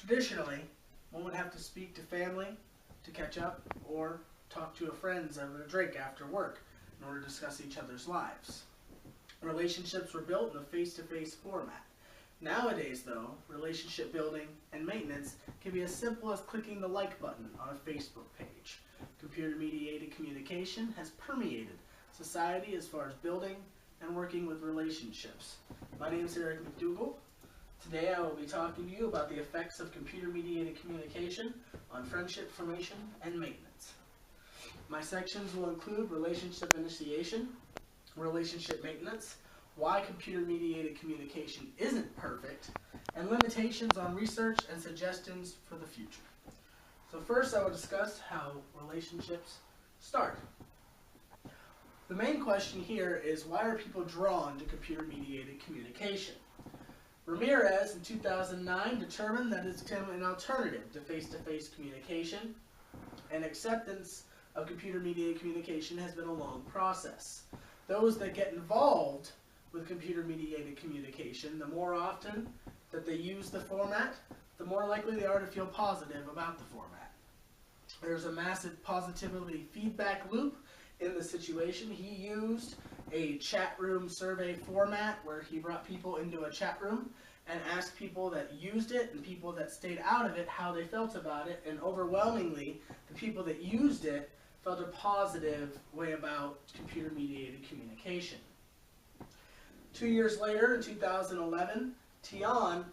Traditionally, one would have to speak to family to catch up or talk to a friend over a drink after work in order to discuss each other's lives. Relationships were built in a face-to-face format. Nowadays, though, relationship building and maintenance can be as simple as clicking the like button on a Facebook page. Computer-mediated communication has permeated society as far as building and working with relationships. My name is MacDougall. Today I will be talking to you about the effects of computer-mediated communication on friendship formation and maintenance. My sections will include relationship initiation, relationship maintenance, why computer-mediated communication isn't perfect, and limitations on research and suggestions for the future. So first I will discuss how relationships start. The main question here is, why are people drawn to computer-mediated communication? Ramirez in 2009 determined that it's an alternative to face-to-face communication, and acceptance of computer-mediated communication has been a long process. Those that get involved with computer-mediated communication, the more often that they use the format, the more likely they are to feel positive about the format. There's a massive positivity feedback loop in the situation. He used a chat room survey format where he brought people into a chat room and asked people that used it and people that stayed out of it how they felt about it, and overwhelmingly the people that used it felt a positive way about computer-mediated communication. 2 years later, in 2011, Tian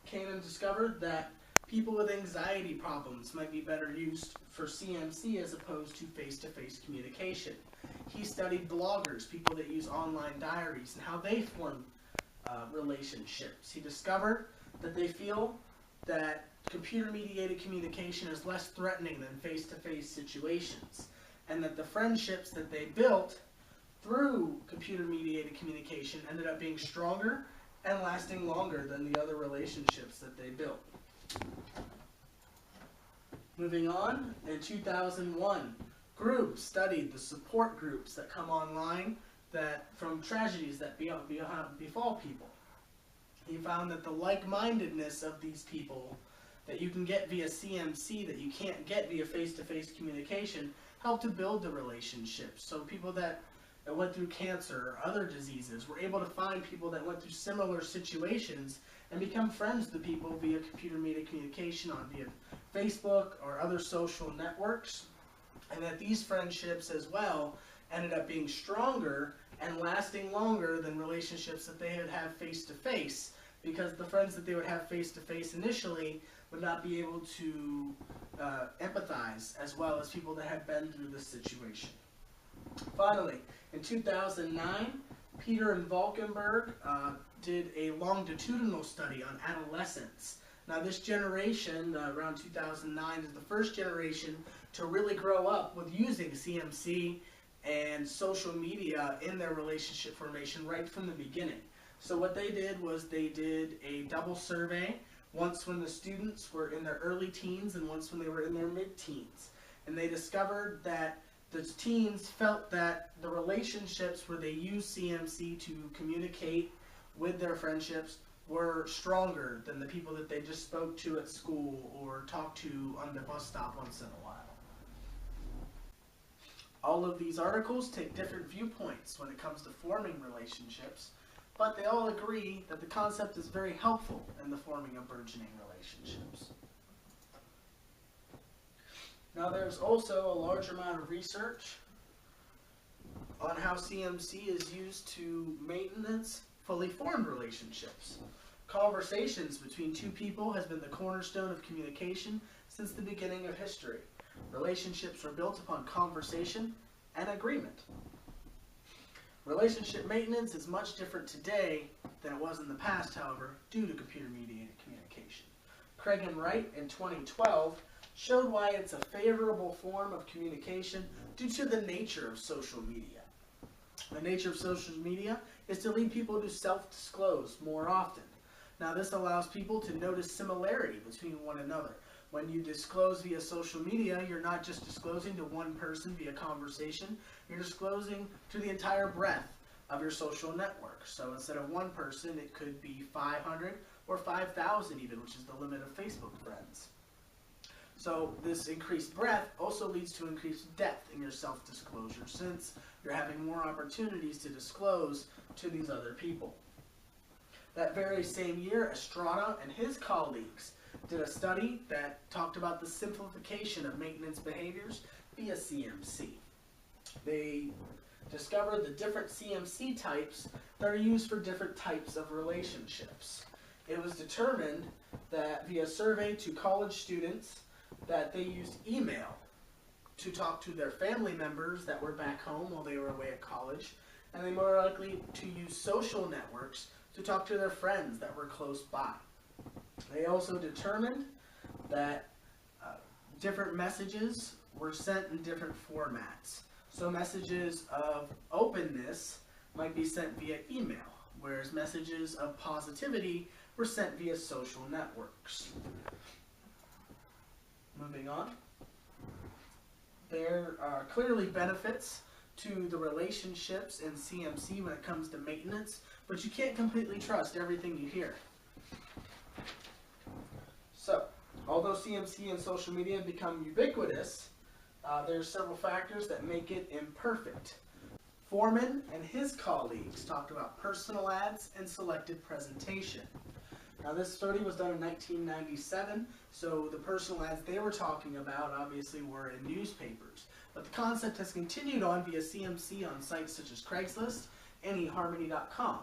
came and discovered that people with anxiety problems might be better used for CMC as opposed to face-to-face communication. He studied bloggers, people that use online diaries, and how they form relationships. He discovered that they feel that computer-mediated communication is less threatening than face-to-face situations, and that the friendships that they built through computer-mediated communication ended up being stronger and lasting longer than the other relationships that they built. Moving on, in 2001, groups studied the support groups that come online from tragedies that befall people. He found that the like-mindedness of these people that you can get via CMC that you can't get via face-to-face communication helped to build the relationships. So people that went through cancer or other diseases were able to find people that went through similar situations and become friends with the people via computer-mediated communication via Facebook or other social networks, and that these friendships as well ended up being stronger and lasting longer than relationships that they would have face-to-face, because the friends that they would have face-to-face initially would not be able to empathize as well as people that had been through this situation. Finally, in 2009, Peter and Valkenburg did a longitudinal study on adolescents. Now this generation, around 2009, is the first generation to really grow up with using CMC and social media in their relationship formation right from the beginning. So what they did was they did a double survey, once when the students were in their early teens and once when they were in their mid-teens. And they discovered that the teens felt that the relationships where they used CMC to communicate with their friendships were stronger than the people that they just spoke to at school or talked to on the bus stop once in a while. All of these articles take different viewpoints when it comes to forming relationships, but they all agree that the concept is very helpful in the forming of burgeoning relationships. Now there's also a large amount of research on how CMC is used to maintenance fully formed relationships. Conversations between two people has been the cornerstone of communication since the beginning of history. Relationships are built upon conversation and agreement. Relationship maintenance is much different today than it was in the past, however, due to computer-mediated communication. Craig and Wright in 2012 showed why it's a favorable form of communication due to the nature of social media. The nature of social media is to lead people to self-disclose more often. Now this allows people to notice similarity between one another. When you disclose via social media, you're not just disclosing to one person via conversation, you're disclosing to the entire breadth of your social network. So instead of one person, it could be 500 or 5,000 even, which is the limit of Facebook friends. So this increased breadth also leads to increased depth in your self-disclosure, since you're having more opportunities to disclose to these other people. That very same year, Estrada and his colleagues did a study that talked about the simplification of maintenance behaviors via CMC. They discovered the different CMC types that are used for different types of relationships. It was determined that via survey to college students that they used email to talk to their family members that were back home while they were away at college, and they were more likely to use social networks to talk to their friends that were close by. They also determined that different messages were sent in different formats. So messages of openness might be sent via email, whereas messages of positivity were sent via social networks. Moving on. There are clearly benefits to the relationships in CMC when it comes to maintenance, but you can't completely trust everything you hear. So, although CMC and social media have become ubiquitous, there are several factors that make it imperfect. Foreman and his colleagues talked about personal ads and selective presentation. Now, this study was done in 1997, so the personal ads they were talking about obviously were in newspapers. But the concept has continued on via CMC on sites such as Craigslist and eHarmony.com.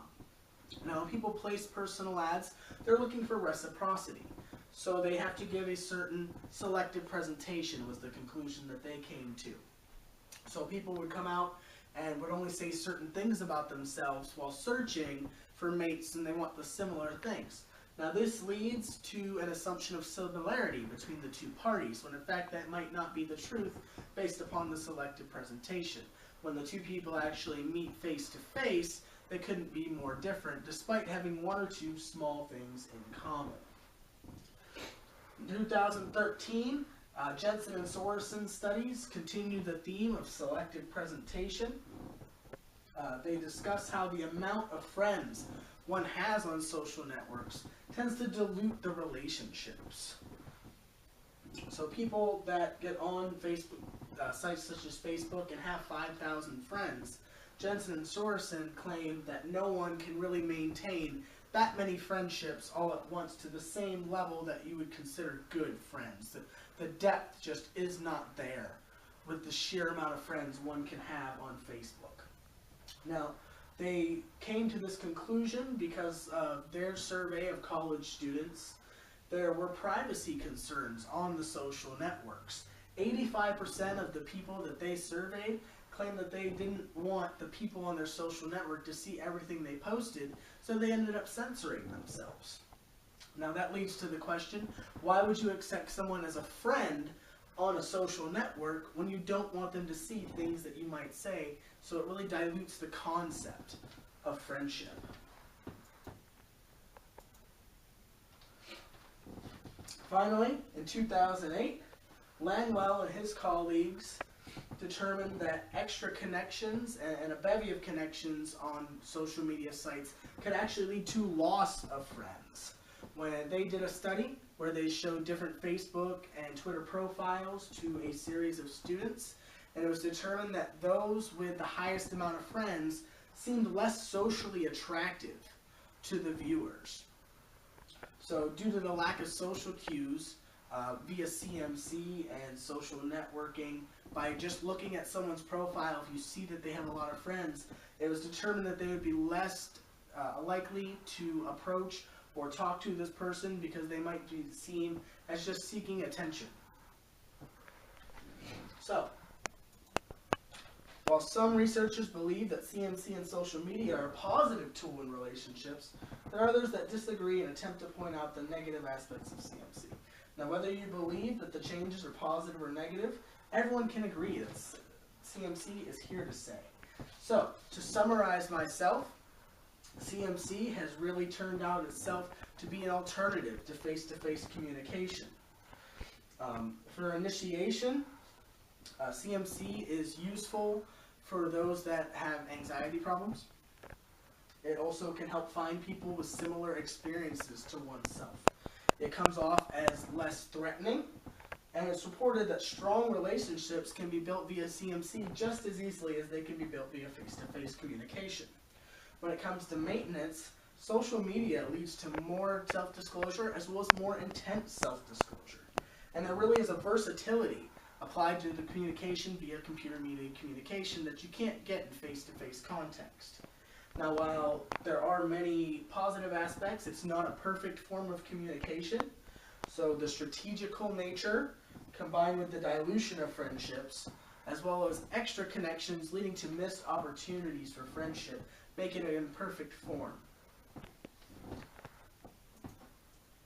Now, when people place personal ads, they're looking for reciprocity. So they have to give a certain selective presentation, was the conclusion that they came to. So people would come out and would only say certain things about themselves while searching for mates, and they want the similar things. Now, this leads to an assumption of similarity between the two parties, when in fact that might not be the truth based upon the selective presentation. When the two people actually meet face to face, they couldn't be more different, despite having one or two small things in common. In 2013, Jensen and Sorensen studies continue the theme of selective presentation. They discuss how the amount of friends one has on social networks tends to dilute the relationships. So people that get on Facebook, sites such as Facebook and have 5,000 friends, Jensen and Sorensen claim that no one can really maintain that many friendships all at once to the same level that you would consider good friends. The depth just is not there with the sheer amount of friends one can have on Facebook. Now, they came to this conclusion because of their survey of college students. There were privacy concerns on the social networks. 85% of the people that they surveyed claimed that they didn't want the people on their social network to see everything they posted, so they ended up censoring themselves. Now that leads to the question, why would you accept someone as a friend on a social network when you don't want them to see things that you might say? So it really dilutes the concept of friendship. Finally, in 2008, Langwell and his colleagues determined that extra connections and a bevy of connections on social media sites could actually lead to loss of friends. When they did a study where they showed different Facebook and Twitter profiles to a series of students, and it was determined that those with the highest amount of friends seemed less socially attractive to the viewers. So due to the lack of social cues via CMC and social networking, by just looking at someone's profile, if you see that they have a lot of friends, it was determined that they would be less likely to approach or talk to this person because they might be seen as just seeking attention. So, while some researchers believe that CMC and social media are a positive tool in relationships, there are others that disagree and attempt to point out the negative aspects of CMC. Now, whether you believe that the changes are positive or negative, everyone can agree that CMC is here to stay. So, to summarize myself, CMC has really turned out itself to be an alternative to face-to-face communication. For initiation, CMC is useful for those that have anxiety problems. It also can help find people with similar experiences to oneself. It comes off as less threatening, and it's reported that strong relationships can be built via CMC just as easily as they can be built via face-to-face communication. When it comes to maintenance, social media leads to more self-disclosure as well as more intense self-disclosure. And there really is a versatility applied to the communication via computer-mediated communication that you can't get in face-to-face context. Now, while there are many positive aspects, it's not a perfect form of communication. So the strategical nature, combined with the dilution of friendships, as well as extra connections leading to missed opportunities for friendship, make it an imperfect form.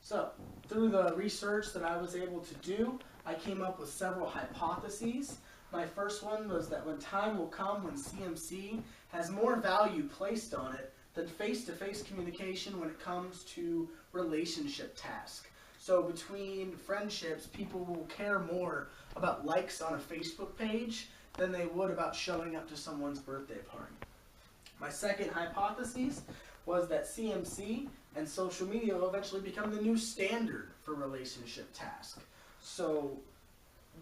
So, through the research that I was able to do, I came up with several hypotheses. My first one was that when time will come when CMC has more value placed on it than face-to-face communication when it comes to relationship tasks. So between friendships, people will care more about likes on a Facebook page than they would about showing up to someone's birthday party. My second hypothesis was that CMC and social media will eventually become the new standard for relationship tasks. So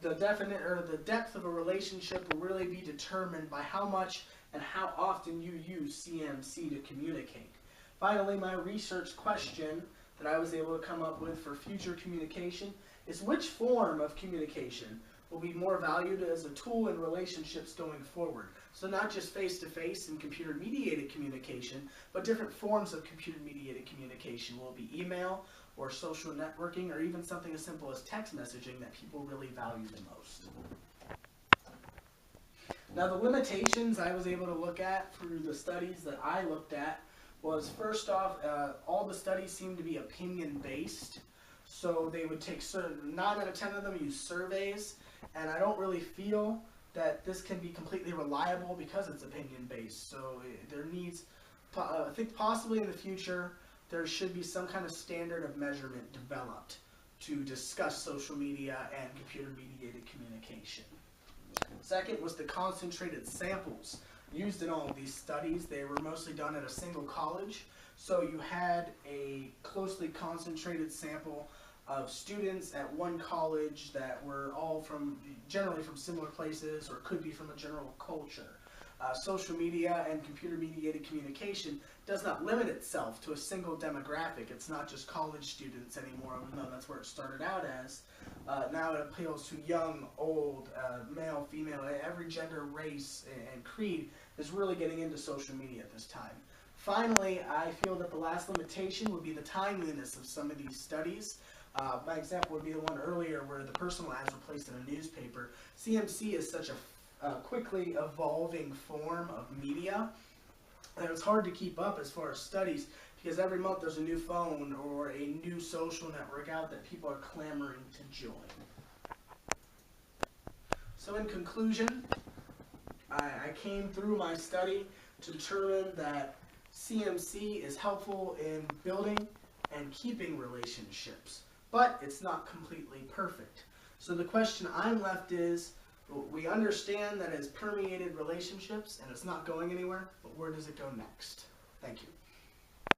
the depth of a relationship will really be determined by how much and how often you use CMC to communicate. Finally, my research question that I was able to come up with for future communication is which form of communication will be more valued as a tool in relationships going forward. So not just face-to-face and computer-mediated communication, but different forms of computer-mediated communication. Will it be email or social networking or even something as simple as text messaging that people really value the most? Now the limitations I was able to look at through the studies that I looked at was, first off, all the studies seem to be opinion-based. So they would take 9 out of 10 of them use surveys, and I don't really feel that this can be completely reliable because it's opinion-based. So there needs, I think possibly in the future, there should be some kind of standard of measurement developed to discuss social media and computer-mediated communication. Second was the concentrated samples used in all of these studies. They were mostly done at a single college, so you had a closely concentrated sample of students at one college that were all generally from similar places or could be from a general culture. Social media and computer-mediated communication does not limit itself to a single demographic. It's not just college students anymore, even though that's where it started out as. Now it appeals to young, old, male, female, every gender, race, and creed is really getting into social media at this time. Finally, I feel that the last limitation would be the timeliness of some of these studies. My example would be the one earlier where the personal ads were placed in a newspaper. CMC is such a quickly evolving form of media that it's hard to keep up as far as studies because every month there's a new phone or a new social network out that people are clamoring to join. So in conclusion, I came through my study to determine that CMC is helpful in building and keeping relationships, but it's not completely perfect. So the question I'm left is, we understand that it's permeated relationships and it's not going anywhere, but where does it go next? Thank you.